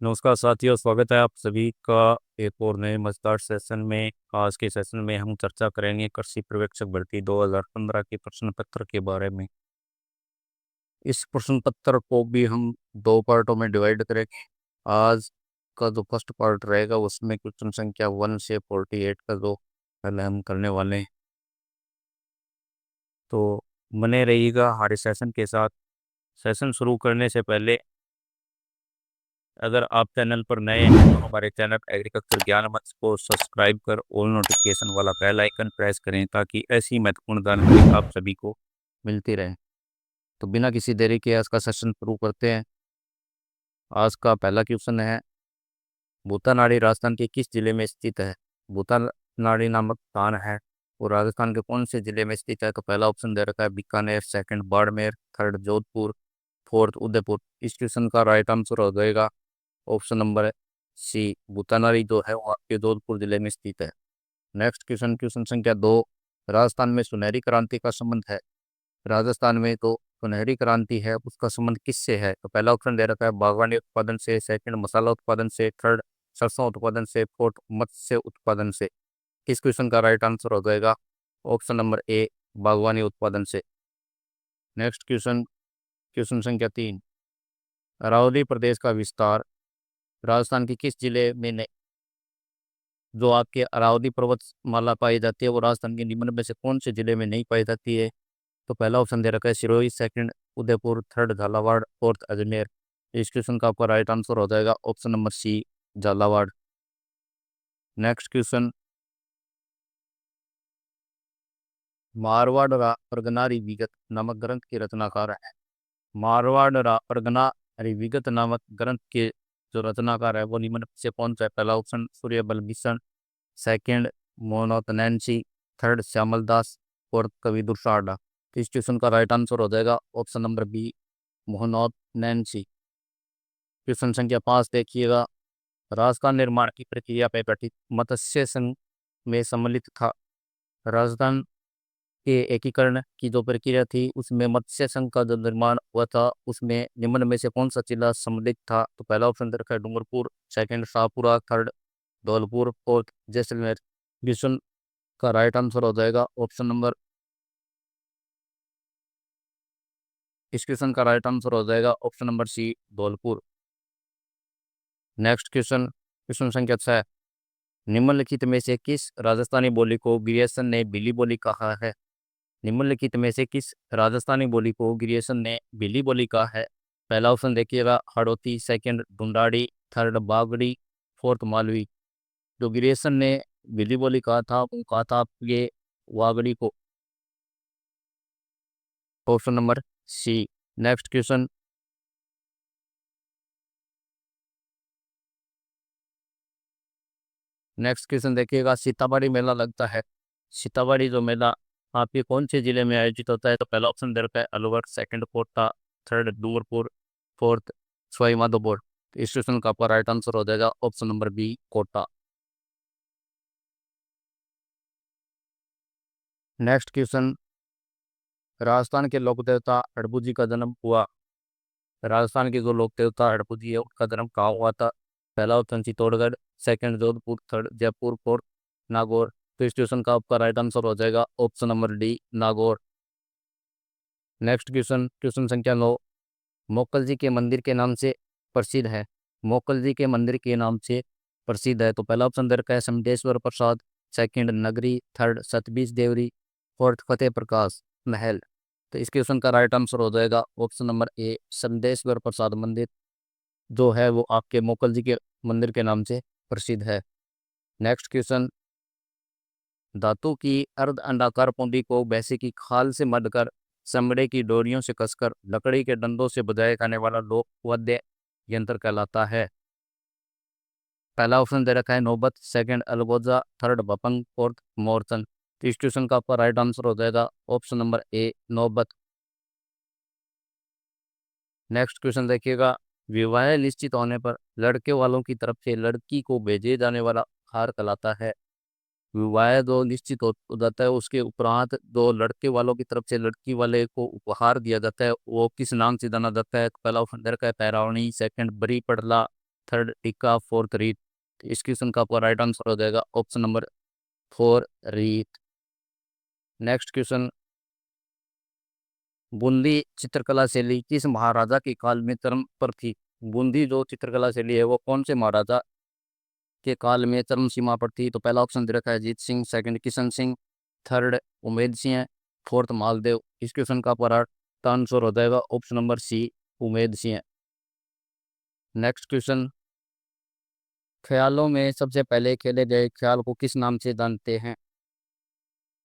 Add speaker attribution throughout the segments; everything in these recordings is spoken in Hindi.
Speaker 1: नमस्कार साथियों, स्वागत है आप सभी का एक और नए मजेदार सेशन में। आज के सेशन में हम चर्चा करेंगे कृषि पर्यवेक्षक भर्ती 2015 के प्रश्न पत्र के बारे में। इस प्रश्न पत्र को भी हम दो पार्टों में डिवाइड करेंगे। आज का जो फर्स्ट पार्ट रहेगा उसमें क्वेश्चन संख्या 1 से 48 का जो पहले हम करने वाले हैं, तो बने रहिएगा हमारे सेशन के साथ। सेशन शुरू करने से पहले अगर आप चैनल पर नए हैं तो हमारे चैनल एग्रीकल्चर ज्ञान मंच को सब्सक्राइब कर ऑल नोटिफिकेशन वाला बेल आइकन प्रेस करें ताकि ऐसी महत्वपूर्ण जानकारी आप सभी को मिलती रहे। तो बिना किसी देरी के आज का सेशन शुरू करते हैं। आज का पहला क्वेश्चन है, भूतानाड़ी राजस्थान के किस जिले में स्थित है? भूतानाड़ी नामक स्थान है वो राजस्थान के कौन से जिले में स्थित है? तो पहला ऑप्शन दे रखा है Bikaner, second Barmer, third Jodhpur, fourth Udaipur. इस क्वेश्चन का राइट आंसर हो जाएगा ऑप्शन नंबर सी, भूतानारी जो है वो आपके जोधपुर जिले में स्थित है। नेक्स्ट क्वेश्चन, क्वेश्चन संख्या 2, राजस्थान में सुनहरी क्रांति का संबंध है। राजस्थान में तो सुनहरी क्रांति है उसका संबंध किससे है? तो पहला ऑप्शन दे रखा है बागवानी उत्पादन से, सेकंड मसाला उत्पादन से, थर्ड सरसों उत्पादन से, फोर्थ मत्स्य उत्पादन से। इस क्वेश्चन का राइट आंसर हो जाएगा ऑप्शन नंबर ए, बागवानी उत्पादन से। नेक्स्ट क्वेश्चन, क्वेश्चन संख्या 3, अरावली प्रदेश का विस्तार राजस्थान के किस जिले में जो आपके अरावली पर्वतमाला पाई जाती है वो राजस्थान के निम्न में से कौन से जिले में नहीं पाई जाती है? तो पहला ऑप्शन दे रखा है Sirohi, second Udaipur, third Jhalawar, fourth Ajmer. इस क्वेश्चन का आपका राइट आंसर हो जाएगा option number C, Jhalawar. Next question, Parganari Vigat नामक ग्रंथ के रचनाकार है। परगनारी विगत नामक ग्रंथ के जो रचनाकार है वो निम्न में से कौन सा है? पहला option Suryabal Mishan, second Mohnot Nainsi, third Shyamal Das, fourth कवि दुर्साडा। तो इस क्वेश्चन का राइट आंसर हो जाएगा option number B, Mohnot Nainsi. Question संख्या 5 देखिएगा, राजस्थान निर्माण की प्रक्रिया पे गठित मत्स्य संघ में सम्मिलित था। राजस्थान के एकीकरण की जो प्रक्रिया थी उसमें मत्स्य संघ का जो निर्माण हुआ था उसमें निम्न में से कौन सा जिला सम्मिलित था? तो पहला ऑप्शन दे रखा है Dungarpur, second Shahpura, third Dholpur, fourth Jaisalmer. Question का राइट आंसर हो जाएगा ऑप्शन नंबर, इस क्वेश्चन का राइट आंसर हो जाएगा option number C, Dholpur. Next question, question संख्या 6, निम्नलिखित में से किस राजस्थानी बोली को ग्रियर्सन ने बिली बोली कहा है? निम्नलिखित में से किस राजस्थानी बोली को ग्रियर्सन ने बिली बोली कहा है? पहला ऑप्शन देखिएगा Hadoti, second Dhundhari, third Bagri, fourth Malvi. जो ग्रियर्सन ने बिली बोली कहा था वो कहा था ये वागड़ी को, option number C. Next question, next question देखिएगा, सीताबाड़ी मेला लगता है। सीताबाड़ी जो मेला आपके कौन से जिले में आयोजित होता है? तो पहला ऑप्शन दे रखा है Alwar, second Kota, third Dungarpur, fourth Sawai Madhopur. तो इस क्वेश्चन का आपका राइट आंसर हो जाएगा option number B, Kota. Next question, Rajasthan के लोक देवता हड़बू जी का जन्म हुआ। राजस्थान के जो लोक देवता हड़बू जी है उनका जन्म कहाँ हुआ था? पहला option Chittorgarh, second Jodhpur, third Jaipur, fourth Nagaur. तो इस क्वेश्चन का आपका राइट आंसर हो जाएगा option number D, Nagaur. Next question, question संख्या 9, मोकल जी के मंदिर के नाम से प्रसिद्ध है। मोकल जी के मंदिर के नाम से प्रसिद्ध है। तो पहला ऑप्शन दे रखा है समडेश्वर प्रसाद, सेकंड नगरी, थर्ड सतबीज देवरी, फोर्थ फतेह प्रकाश महल। तो इस क्वेश्चन का राइट आंसर हो जाएगा ऑप्शन नंबर ए, समदेश्वर प्रसाद मंदिर जो है वो आपके मोकल जी के मंदिर के नाम से प्रसिद्ध है। नेक्स्ट क्वेश्चन, धातु की अर्ध अंडाकार पुंडी को भैंसे की खाल से मढ़कर चमड़े की डोरियों से कसकर लकड़ी के डंडों से बजाए जाने वाला लोक वाद्य यंत्र कहलाता है। पहला ऑप्शन दे रखा है नौबत, सेकंड अलगोजा, थर्ड भपंग, फोर्थ मोरचंद। तो इस क्वेश्चन का आपका राइट आंसर हो जाएगा ऑप्शन नंबर ए, नौबत। नेक्स्ट क्वेश्चन देखिएगा, विवाह निश्चित होने पर लड़के वालों की तरफ से लड़की को भेजे जाने वाला उपहार कहलाता है। विवाह जो निश्चित हो जाता है उसके उपरांत जो लड़के वालों की तरफ से लड़की वाले को उपहार दिया जाता है वो किस नाम से जाना जाता है? तो पहला ऑप्शन दे रखा है पैरावणी, सेकंड बरी पड़ला, थर्ड टीका, फोर्थ रीत। तो इस क्वेश्चन का आपका राइट आंसर हो जाएगा ऑप्शन नंबर 4 रीत। नेक्स्ट क्वेश्चन, बूंदी चित्रकला शैली किस महाराजा के काल में चरम पर थी? बूंदी जो चित्रकला शैली है वो कौन से महाराजा के काल में चरम सीमा पर थी? तो पहला ऑप्शन दे रखा है Ajit Singh, second Kishan Singh, third Umed Singh, fourth Maldev. इस क्वेश्चन का आपका राइट आंसर हो जाएगा option number C, Umed Singh. Next question, ख्यालों में सबसे पहले खेले गए ख्याल को किस नाम से जानते हैं?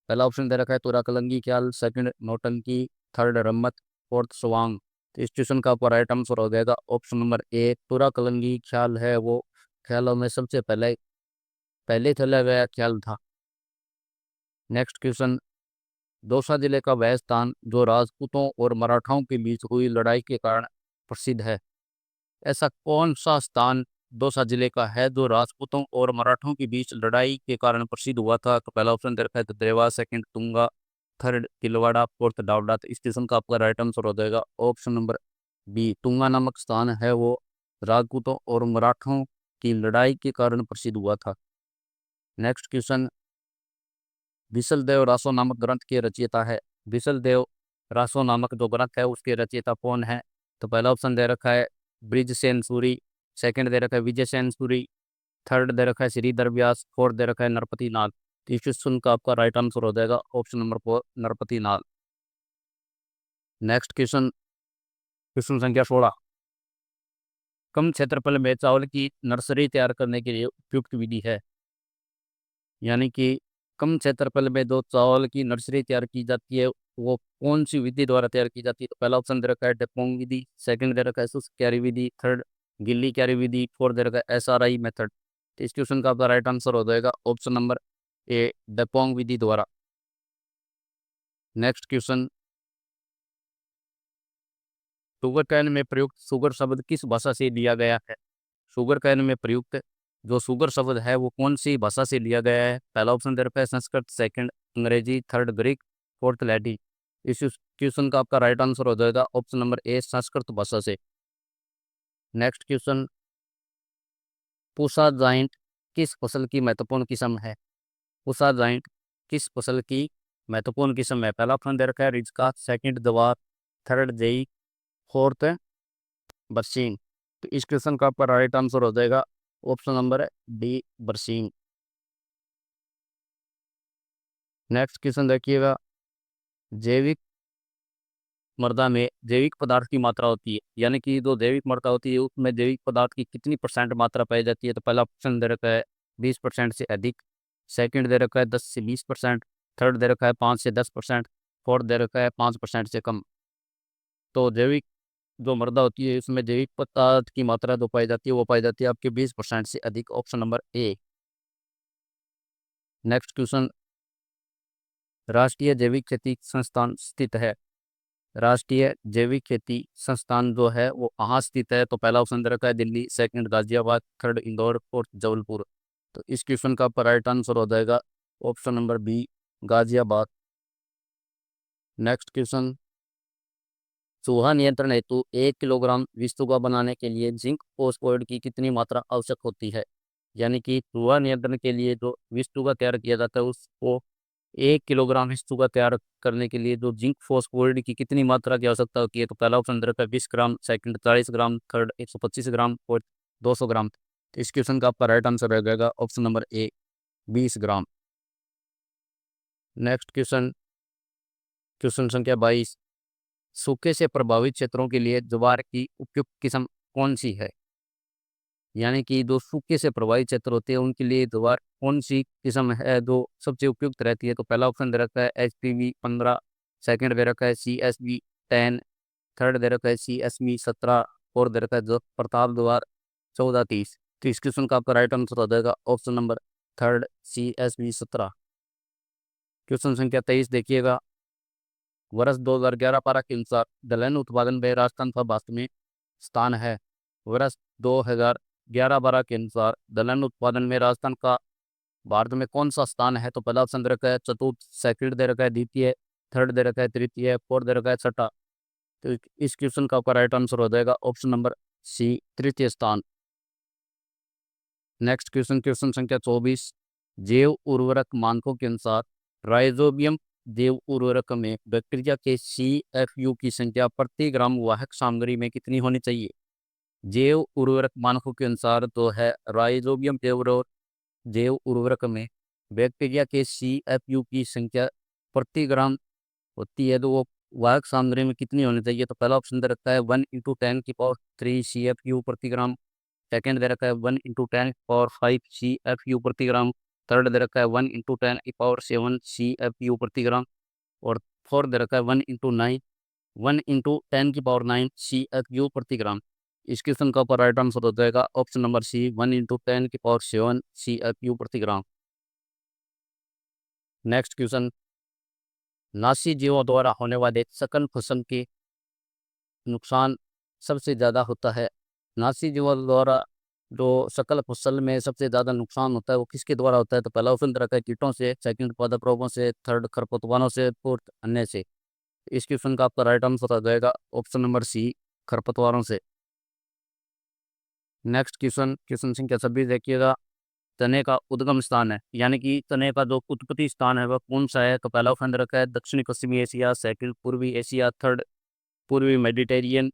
Speaker 1: पहला ऑप्शन दे रखा है तुरा कलंगी ख्याल, सेकंड नौटंकी, थर्ड रम्मत, फोर्थ स्वांग। तो इस क्वेश्चन का आपका राइट आंसर हो जाएगा ऑप्शन नंबर ए, तुरा कलंगी ख्याल है वो ख्यालों में सबसे पहले पहले खेला गया ख्याल था। नेक्स्ट क्वेश्चन, दौसा जिले का वह स्थान जो राजपूतों और मराठाओं के बीच हुई लड़ाई के कारण प्रसिद्ध है? ऐसा कौन सा स्थान दौसा जिले का है जो राजपूतों और मराठों के बीच लड़ाई के कारण प्रसिद्ध हुआ था? तो पहला ऑप्शन दे रखा है दद्रेवा, second Tunga, third Tilwara, fourth डावडा। तो इस स्टेशन का आपका राइट आंसर हो जाएगा ऑप्शन नंबर बी, तुंगा नामक स्थान है वो राजपूतों और मराठों की लड़ाई के कारण प्रसिद्ध हुआ था। नेक्स्ट क्वेश्चन, विशलदेव रासो नामक ग्रंथ के रचयिता है? विशलदेव रासो नामक जो ग्रंथ है उसके रचयिता कौन है? तो पहला ऑप्शन दे रखा है ब्रिजसेन सूरी, सेकंड दे रखा है विजयसेन सूरी, थर्ड दे रखा है श्रीधर व्यास, फोर्थ दे रखा है नरपति नाग। तो इस क्वेश्चन का आपका राइट आंसर हो जाएगा ऑप्शन नंबर 4, नरपति नाग। नेक्स्ट क्वेश्चन, क्वेश्चन संख्या 16, कम क्षेत्रफल में चावल की नर्सरी तैयार करने के लिए उपयुक्त विधि है? यानी कि कम क्षेत्रफल में जो चावल की नर्सरी तैयार की जाती है वो कौन सी विधि द्वारा तैयार की जाती है? तो पहला ऑप्शन दे रखा है डेपोंग विधि, सेकंड दे रखा है शुष्क क्यारी विधि, थर्ड गिल्ली क्यारी विधि, फोर्थ दे रखा है SRI मेथड। तो इस क्वेश्चन का आपका राइट आंसर हो जाएगा ऑप्शन नंबर ए, डेपोंग विधि द्वारा। नेक्स्ट क्वेश्चन, शुगर कैन में प्रयुक्त शुगर शब्द किस भाषा से लिया गया है? शुगर कैन में प्रयुक्त जो शुगर शब्द है वो कौन सी भाषा से लिया गया है? पहला ऑप्शन दे रखा है संस्कृत, सेकंड अंग्रेजी, थर्ड ग्रीक, फोर्थ लैटिन। इस क्वेश्चन का आपका राइट आंसर हो जाएगा ऑप्शन नंबर ए, संस्कृत भाषा से। नेक्स्ट क्वेश्चन, पूसा जाइंट किस फसल की महत्वपूर्ण किस्म है? पूसा जाइंट किस फसल की महत्वपूर्ण किस्म है? पहला ऑप्शन दे रखा है रिजका, सेकंड जवार, थर्ड जेई, फोर्थ बरसीन। तो इस क्वेश्चन का आपका राइट आंसर हो जाएगा ऑप्शन नंबर डी, बरसीन। नेक्स्ट क्वेश्चन देखिएगा, जैविक मृदा में जैविक पदार्थ की मात्रा होती है, यानी कि जो जैविक मृदा होती है उसमें जैविक पदार्थ की कितनी परसेंट मात्रा पाई जाती है? तो पहला ऑप्शन दे रखा है 20% से अधिक, सेकंड दे रखा है 10 से 20%, थर्ड दे रखा है 5 से 10%, फोर्थ दे रखा है 5% से कम। तो जैविक जो मृदा होती है उसमें जैविक पदार्थ की मात्रा जो पाई जाती है वो पाई जाती है आपके 20% से अधिक, ऑप्शन नंबर ए। नेक्स्ट क्वेश्चन, राष्ट्रीय जैविक खेती संस्थान स्थित है? राष्ट्रीय जैविक खेती संस्थान जो है वो कहाँ स्थित है? तो पहला ऑप्शन दे रखा है Delhi, second Ghaziabad, third Indore, fourth Jabalpur. तो इस क्वेश्चन का आपका राइट आंसर हो जाएगा option number B, Ghaziabad. Next question, चूहा नियंत्रण हेतु 1 किलोग्राम विस्तुगा बनाने के लिए जिंक फॉस्फोरेट की कितनी मात्रा आवश्यक होती है? यानी कि चूहा नियंत्रण के लिए जो विस्तुगा तैयार किया जाता है उसको 1 किलोग्राम हिस्सों तैयार करने के लिए जो जिंक फॉस्फोरेट की कितनी मात्रा की आवश्यकता होती है? तो पहला ऑप्शन दे रखा है 20 ग्राम, सेकंड 40 ग्राम, थर्ड 125 ग्राम, फोर्थ 200 ग्राम। तो इस क्वेश्चन का आपका राइट आंसर रह जाएगा ऑप्शन नंबर ए, 20 ग्राम। नेक्स्ट क्वेश्चन, क्वेश्चन संख्या 22, सूखे से प्रभावित क्षेत्रों के लिए ज्वार की उपयुक्त किस्म कौन सी है? यानी कि जो सूखे से प्रभावित क्षेत्र होते हैं उनके लिए ज्वार कौन सी किस्म है जो सबसे उपयुक्त रहती है? तो पहला ऑप्शन दे रखा है HPV 15, सेकंड दे रखा है CSB 10, थर्ड दे रखा है CSB 17, फोर्थ दे रखा है जो प्रताप द्वार 1430। तो इस क्वेश्चन का आपका राइट आंसर हो जाएगा option number third, CSB 17। Question संख्या 23 देखिएगा, वर्ष 2011-12 के अनुसार दलहन उत्पादन में राजस्थान का भारत में स्थान है? वर्ष 2011-12 के अनुसार दलहन उत्पादन में राजस्थान का भारत में कौन सा स्थान है? तो पहला ऑप्शन दे रखा है चतुर्थ, सेकंड दे रखा है द्वितीय, थर्ड दे रखा है तृतीय, फोर्थ दे रखा है छठा। तो इस क्वेश्चन का आपका राइट आंसर हो जाएगा ऑप्शन नंबर सी, तृतीय स्थान। नेक्स्ट क्वेश्चन, क्वेश्चन संख्या 24, जैव उर्वरक मानकों के अनुसार राइजोबियम जैव उर्वरक में बैक्टीरिया के CFU की संख्या प्रति ग्राम वाहक सामग्री में कितनी होनी चाहिए? जैव उर्वरक मानकों के अनुसार तो है राइजोबियम जैव उर्वरक में बैक्टीरिया के CFU की संख्या प्रति ग्राम होती है, तो वो वाहक सामग्री में कितनी होनी चाहिए? तो पहला ऑप्शन दे रखा है 1 × 10⁻³ CFU प्रति ग्राम। सेकेंड दे रखा है 1 × 10⁻⁵ CFU प्रति ग्राम। थर्ड दे रखा है 1 × 10⁻7 CFU प्रति ग्राम। और फोर्थ दे रखा है 1 × 10⁻9 CFU प्रति ग्राम। इस क्वेश्चन का ऊपर राइट आंसर हो जाएगा ऑप्शन नंबर सी, 1 × 10⁻7 CFU प्रति ग्राम। नेक्स्ट क्वेश्चन, नासी जीवों द्वारा होने वाले सकल फसल के नुकसान सबसे ज़्यादा होता है। नासी जीवों द्वारा जो सकल फसल में सबसे ज़्यादा नुकसान होता है वो किसके द्वारा होता है? तो पहला ऑप्शन रखा है कीटों से, सेकंड पादप रोगों से, थर्ड खरपतवारों से, फोर्थ अन्य से। इस क्वेश्चन का आपका राइट आंसर आ जाएगा ऑप्शन नंबर सी, खरपतवारों से। नेक्स्ट क्वेश्चन, क्वेश्चन संख्या 26 देखिएगा, चने का उद्गम स्थान है, यानी कि चने का जो उत्पत्ति स्थान है वह कौन सा है? तो पहला ऑप्शन रखा है दक्षिणी पश्चिमी एशिया, सेकंड पूर्वी एशिया, थर्ड पूर्वी मेडिटेरियन,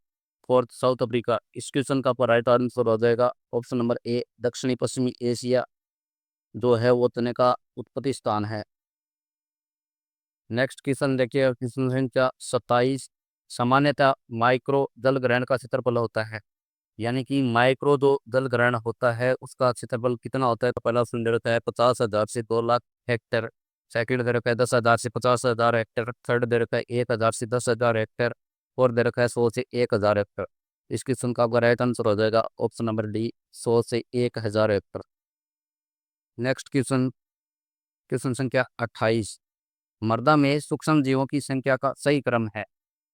Speaker 1: फोर्थ साउथ अफ्रीका। इस क्वेश्चन का राइट आंसर हो जाएगा ऑप्शन नंबर ए, दक्षिणी पश्चिमी एशिया जो है वो चने का उत्पत्ति स्थान है। नेक्स्ट क्वेश्चन देखिए, क्वेश्चन संख्या 27, सामान्यतः माइक्रो जल ग्रहण का क्षेत्रफल होता है, यानी कि माइक्रो जो जल ग्रहण होता है उसका क्षेत्रफल कितना होता है? तो पहला ऑप्शन दे रखा है 50,000 से 2 लाख हेक्टेयर। सेकंड दे रखा है 10,000 से 50,000 हेक्टेयर। थर्ड दे रखा है 1,000 से 10,000 हेक्टेयर। और दे रखा है 100 से 1,000 हेक्टेयर। इस क्वेश्चन का आपका राइट आंसर हो जाएगा ऑप्शन नंबर डी, 100 से 1,000 हेक्टेयर। नेक्स्ट क्वेश्चन, क्वेश्चन संख्या 28, मृदा में सूक्ष्म जीवों की संख्या का सही क्रम है।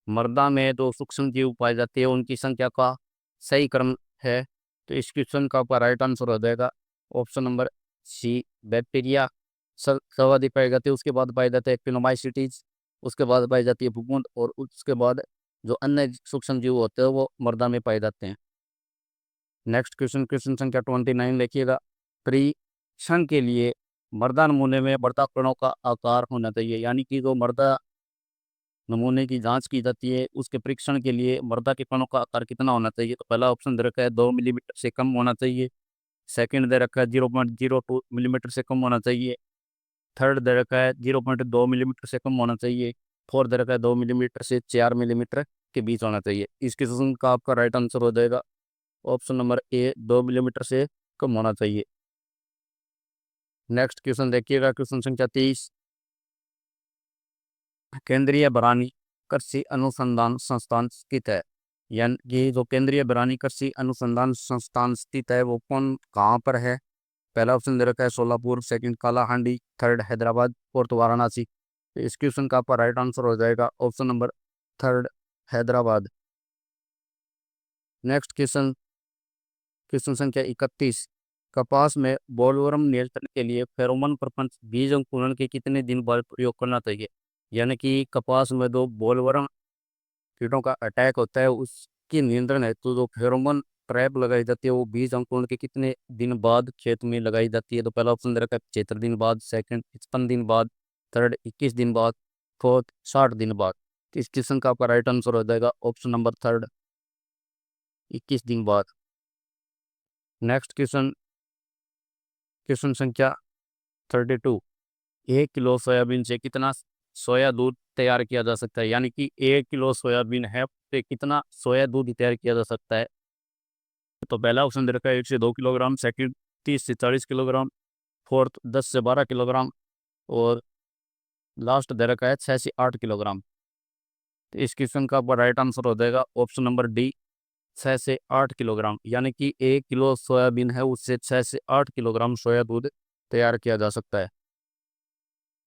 Speaker 1: मृदा में जो सूक्ष्म जीव पाए जाते हैं उनकी संख्या का सही क्रम है। तो इस क्वेश्चन का आपका राइट आंसर हो जाएगा ऑप्शन नंबर सी, बैक्टीरिया सर्वाधिक पाई जाती है, उसके बाद पाई जाते हैं एक्टिनोमाइसीटीज, उसके बाद पाई जाती है फफूंद, और उसके बाद जो अन्य सूक्ष्म जीव होते हैं वो मृदा में पाए जाते हैं। नेक्स्ट क्वेश्चन, क्वेश्चन संख्या 29 देखिएगा, परीक्षण के लिए मृदा नमूने में मृदा कणों का आकार होना चाहिए, यानी कि जो मृदा नमूने की जांच की जाती है उसके परीक्षण के लिए मृदा के कणों का आकार कितना होना चाहिए? तो पहला ऑप्शन दे रखा है 2 मिलीमीटर से कम होना चाहिए। सेकंड दे रखा है 0.02 मिलीमीटर से कम होना चाहिए। थर्ड दे रखा है 0.2 मिलीमीटर से कम होना चाहिए। फोर्थ दे रखा है 2 मिलीमीटर से 4 मिलीमीटर के बीच होना चाहिए। इस क्वेश्चन का आपका राइट आंसर हो जाएगा ऑप्शन नंबर ए, 2 मिलीमीटर से कम होना चाहिए। नेक्स्ट क्वेश्चन देखिएगा, क्वेश्चन संख्या 30, केंद्रीय बरानी कृषि अनुसंधान संस्थान स्थित है, यानी कि जो केंद्रीय बरानी कृषि अनुसंधान संस्थान स्थित है वो कौन कहाँ पर है? पहला ऑप्शन दे रखा है Solapur, second Kalahandi, third Hyderabad, fourth Varanasi. तो इस क्वेश्चन का आपका राइट आंसर हो जाएगा option number third, Hyderabad. Next question, question संख्या 31, कपास में बोलवर्म नियंत्रण के लिए फेरोमोन प्रपंच बीज अंकुरण के कितने दिन बाद प्रयोग करना चाहिए? यानी कि कपास में जो बोलवर्म कीटों का अटैक होता है उसकी नियंत्रण है तो जो फेरोमोन ट्रैप लगाई जाती है वो बीज अंकुरण के कितने दिन बाद खेत में लगाई जाती है? तो पहला ऑप्शन दे रखा है 75 दिन बाद, सेकंड 55 दिन बाद, थर्ड 21 दिन बाद, फोर्थ 60 दिन बाद। तो इस क्वेश्चन का आपका राइट आंसर हो जाएगा ऑप्शन नंबर थर्ड, 21 दिन बाद। नेक्स्ट क्वेश्चन, क्वेश्चन संख्या 32, 1 किलो सोयाबीन से कितना सोया दूध तैयार किया जा सकता है? यानी कि 1 किलो सोयाबीन है तो कितना सोया दूध तैयार किया जा सकता है? तो पहला ऑप्शन दे रखा है 1 से 2 किलोग्राम, सेकंड 30 से 40 किलोग्राम, फोर्थ 10 से 12 किलोग्राम, और लास्ट दे रखा है 6 से 8 किलोग्राम। तो इस क्वेश्चन का राइट आंसर हो जाएगा ऑप्शन नंबर डी, 6 से 8 किलोग्राम, यानी कि 1 किलो सोयाबीन है उससे 6 से 8 किलोग्राम सोया दूध तैयार किया जा सकता है।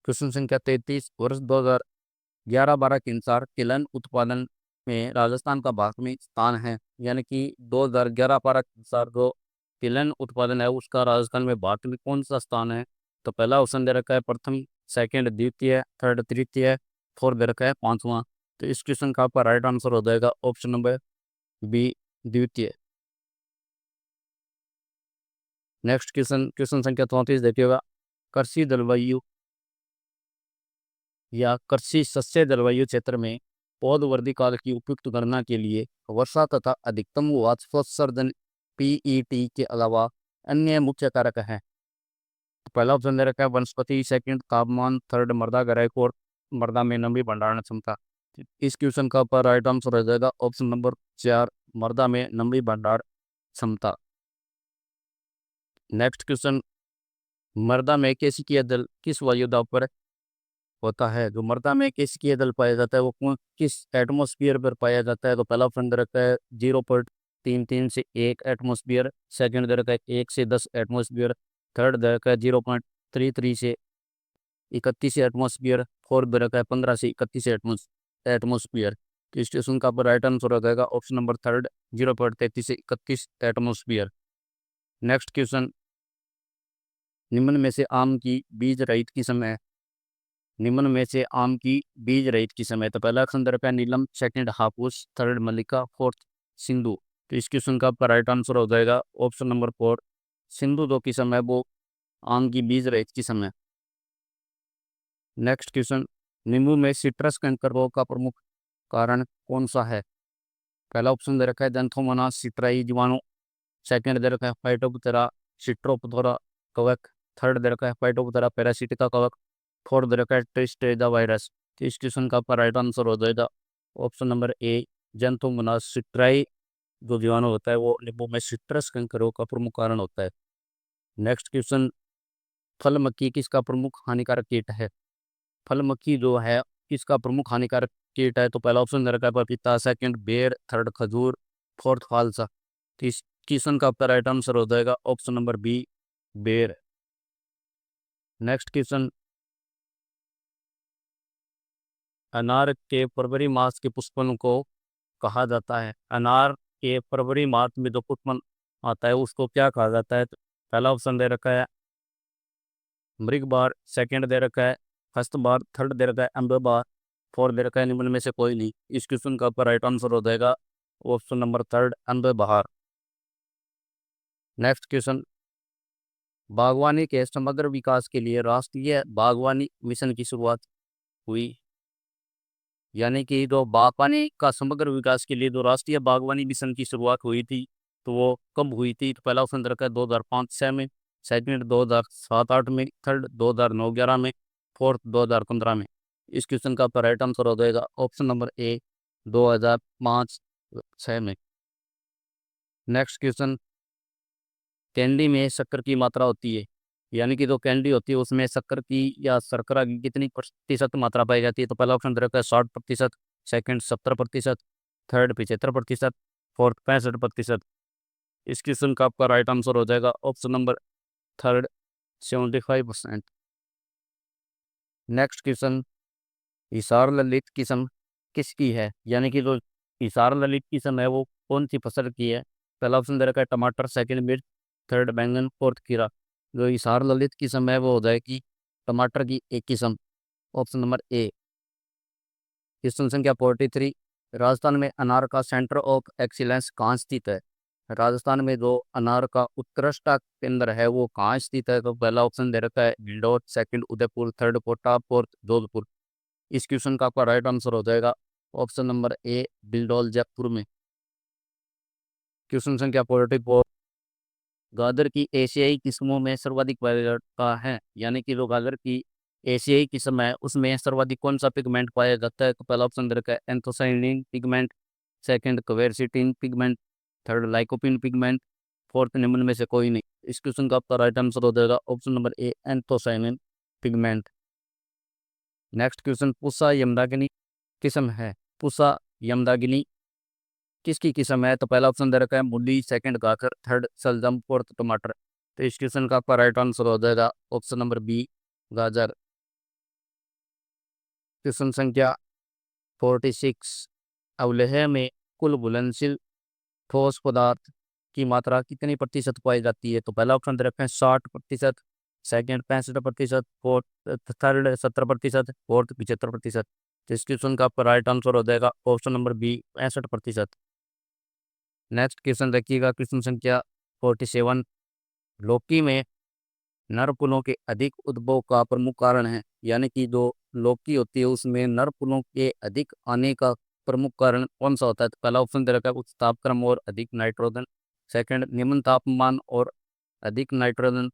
Speaker 1: क्वेश्चन संख्या 33, वर्ष 2011-12 के अनुसार तिलहन उत्पादन में राजस्थान का भागमी स्थान है, यानी कि 2011-12 के अनुसार जो तिलहन उत्पादन है उसका राजस्थान में भारत में कौन सा स्थान है? तो पहला ऑप्शन दे रखा है प्रथम, सेकंड द्वितीय, थर्ड तृतीय, फोर्थ दे रखा है पांचवा। तो इस क्वेश्चन का आपका राइट आंसर हो जाएगा ऑप्शन नंबर बी, द्वितीय। नेक्स्ट क्वेश्चन, क्वेश्चन संख्या 34 देखिएगा। कृषि जलवायु या कृषि सस्य जलवायु क्षेत्र में पौध वृद्धि काल की उपयुक्त गणना के लिए वर्षा तथा अधिकतम वाष्पोत्सर्जन पीईटी के अलावा अन्य मुख्य कारक हैं। पहला ऑप्शन दे रखा है वनस्पति, सेकंड तापमान, थर्ड मृदा गहराई, फोर्थ मृदा में नमी भंडारण क्षमता। इस क्वेश्चन का पर राइट आंसर हो जाएगा ऑप्शन नंबर 4, मृदा में नमी भंडारण क्षमता। नेक्स्ट क्वेश्चन, मृदा में केशिकीय जल किस वायुदाब पर होता है? जो मृदा में केशिकीय जल पाया जाता है वो किस एटमोस्फियर पर पाया जाता है? तो पहला ऑप्शन दे रखा है 0.33 से 1 एटमोस्फियर, सेकंड दे रखा है 1 से 10 एटमोस्फियर, थर्ड दे रखा है 0.33 से 31 एटमोस्फियर, फोर्थ दे रखा है 15 से 31 एटमोस्फियर। तो इस क्वेश्चन का राइट आंसर हो जाएगा ऑप्शन नंबर थर्ड, 0.33 से 31 एटमोस्फियर। नेक्स्ट क्वेश्चन, निम्न में से आम की बीज रहित किस्म है? निम्न में से आम की बीज रहित किस्म है? तो पहला ऑप्शन दे रखा है नीलम, सेकंड हापुस, थर्ड मल्लिका, फोर्थ सिंधु। तो इस क्वेश्चन का आपका राइट आंसर हो जाएगा ऑप्शन नंबर 4, सिंधु जो किस्म है वो आम की बीज रहित किस्म है। नेक्स्ट क्वेश्चन, नींबू में सिट्रस कैंकर रोग का प्रमुख कारण कौन सा है? पहला ऑप्शन दे रखा है जैंथोमोनास सिट्राई जीवाणु, सेकंड दे रखा है फाइटोप्थेरा सिट्रोपथोरा कवक, थर्ड दे रखा है फाइटोप्थेरा पैरासिटिका कवक, फोर्थ दे रखा है ट्रिस्टेजा वायरस। तो इस क्वेश्चन का आपका राइट आंसर हो जाएगा ऑप्शन नंबर ए, जैंथोमोनास सिट्राई जो जीवाणु होता है वो नींबू में सिट्रस कैंकर रोग का प्रमुख कारण होता है। नेक्स्ट क्वेश्चन, फल मक्खी किसका प्रमुख हानिकारक कीट है? फल मक्खी जो है इसका प्रमुख हानिकारक कीट है? तो पहला ऑप्शन दे रखा है पपीता, सेकंड बेर, थर्ड खजूर, फोर्थ फालसा। तो इस क्वेश्चन का आपका राइट आंसर हो जाएगा ऑप्शन नंबर बी, बेर। नेक्स्ट क्वेश्चन, अनार के फरवरी मास के पुष्पन को कहा जाता है? अनार के फरवरी मास में जो पुष्पन आता है उसको क्या कहा जाता है? तो पहला ऑप्शन दे रखा है मृग बार, सेकंड दे रखा है हस्त बार, थर्ड दे रखा है अम्ब बार, फोर्थ दे रखा है निम्न में से कोई नहीं। इस क्वेश्चन का आपका राइट आंसर हो जाएगा ऑप्शन नंबर थर्ड, अम्ब बहार। नेक्स्ट क्वेश्चन, बागवानी के समग्र विकास के लिए राष्ट्रीय बागवानी मिशन की शुरुआत हुई? यानी कि जो बागवानी का समग्र विकास के लिए जो राष्ट्रीय बागवानी मिशन की शुरुआत हुई थी तो वो कब हुई थी? तो पहला ऑप्शन रखा है 2005-6 में, सेकंड 2007-8 में, थर्ड 2009-11 में, फोर्थ 2015 में। इस क्वेश्चन का आपका राइट आंसर हो जाएगा ऑप्शन नंबर ए, 2005-6 में। नेक्स्ट क्वेश्चन, कैंडी में शक्कर की मात्रा होती है, यानी कि जो कैंडी होती है उसमें शक्कर की या शर्करा की कितनी प्रतिशत मात्रा पाई जाती है? तो पहला ऑप्शन दे रखा है 60%, सेकंड 70%, थर्ड 75%, फोर्थ 65%। इस क्वेश्चन का आपका राइट आंसर हो जाएगा option number third, 75%। Next question, Hisar Lalit किस्म किसकी है? यानी कि जो हिसार ललित किस्म है वो कौन सी फसल की है? पहला ऑप्शन दे रखा है टमाटर, सेकंड मिर्च, थर्ड बैंगन, फोर्थ खीरा। जो हिसार ललित किस्म है वो हो जाएगी टमाटर की एक किस्म, ऑप्शन नंबर ए। क्वेश्चन संख्या 43, राजस्थान में अनार का सेंटर ऑफ एक्सीलेंस कहाँ स्थित है? राजस्थान में जो अनार का उत्कृष्टता केंद्र है वो कहाँ स्थित है? तो पहला ऑप्शन दे रखा है Indore, second Udaipur, third Kota, fourth Jodhpur. इस क्वेश्चन का आपका राइट आंसर हो जाएगा ऑप्शन नंबर ए, बिल्डौल जयपुर में। क्वेश्चन संख्या 44, गाजर की एशियाई किस्मों में सर्वाधिक वरीयता है, यानी कि जो गाजर की एशियाई किस्म है उसमें सर्वाधिक कौन सा पिगमेंट पाया जाता है? तो पहला ऑप्शन दे रखा है anthocyanin pigment, second quercetin pigment, third lycopene pigment, fourth निम्न में से कोई नहीं। इस क्वेश्चन का आपका राइट आंसर हो जाएगा option number A, anthocyanin pigment. Next question, Pusa Yamdagni किस्म है? पुसा यमदाग्नि किसकी किस्म है? तो पहला ऑप्शन दे रखा है मूली, सेकंड गाजर, थर्ड शलजम, फोर्थ टमाटर। तो इस क्वेश्चन का आपका राइट आंसर हो जाएगा ऑप्शन नंबर बी, गाजर। क्वेश्चन संख्या 46, अवलेह में कुल घुलनशील ठोस पदार्थ की मात्रा कितनी प्रतिशत पाई जाती है? तो पहला ऑप्शन दे रखा है 60%, सेकंड 65%, फोर्थ थर्ड 70%, फोर्थ 75%। तो इस क्वेश्चन का आपका राइट आंसर हो जाएगा option number B, 65%। Next question देखिएगा, क्वेश्चन संख्या 47, लौकी में नर फूलों के अधिक उद्भव का प्रमुख कारण है, यानी कि जो लौकी होती है उसमें नर फूलों के अधिक आने का प्रमुख कारण कौन सा होता है? तो पहला ऑप्शन दे रखा है उच्च तापक्रम और अधिक नाइट्रोजन। सेकंड, निम्न तापमान और अधिक नाइट्रोजन।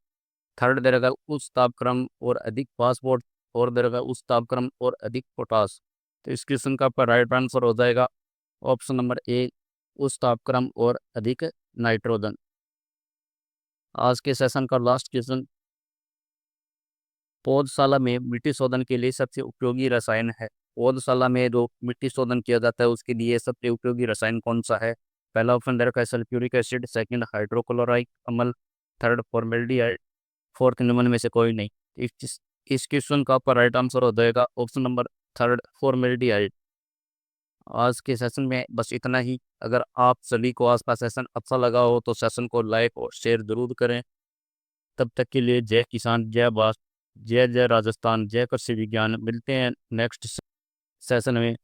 Speaker 1: थर्ड दे रखा है उच्च तापक्रम और अधिक फास्फोर। और दे रखा है उच्च तापक्रम और अधिक पोटास। तो इस क्वेश्चन का आपका राइट आंसर हो जाएगा ऑप्शन नंबर ए, उच्च तापक्रम और अधिक नाइट्रोजन। आज के सेशन का लास्ट क्वेश्चन, पौधशाला में मिट्टी शोधन के लिए सबसे उपयोगी रसायन है। पौधशाला में जो मिट्टी शोधन किया जाता है उसके लिए सबसे उपयोगी रसायन कौन सा है? पहला ऑप्शन दे रखा है सल्फ्यूरिक एसिड, सेकंड हाइड्रोक्लोराइड अम्ल, थर्ड फॉर्मेल्डिहाइड, फोर्थ निम्न में से कोई नहीं। इस क्वेश्चन का आपका राइट आंसर हो जाएगा ऑप्शन नंबर थर्ड, फॉर्मेल्डिहाइड। आज के सेशन में बस इतना ही। अगर आप सभी को आज का सेशन अच्छा लगा हो तो सेशन को लाइक और शेयर जरूर करें। तब तक के लिए जय किसान, जय भारत, जय जय राजस्थान, जय कृषि विज्ञान। मिलते हैं नेक्स्ट सेशन में।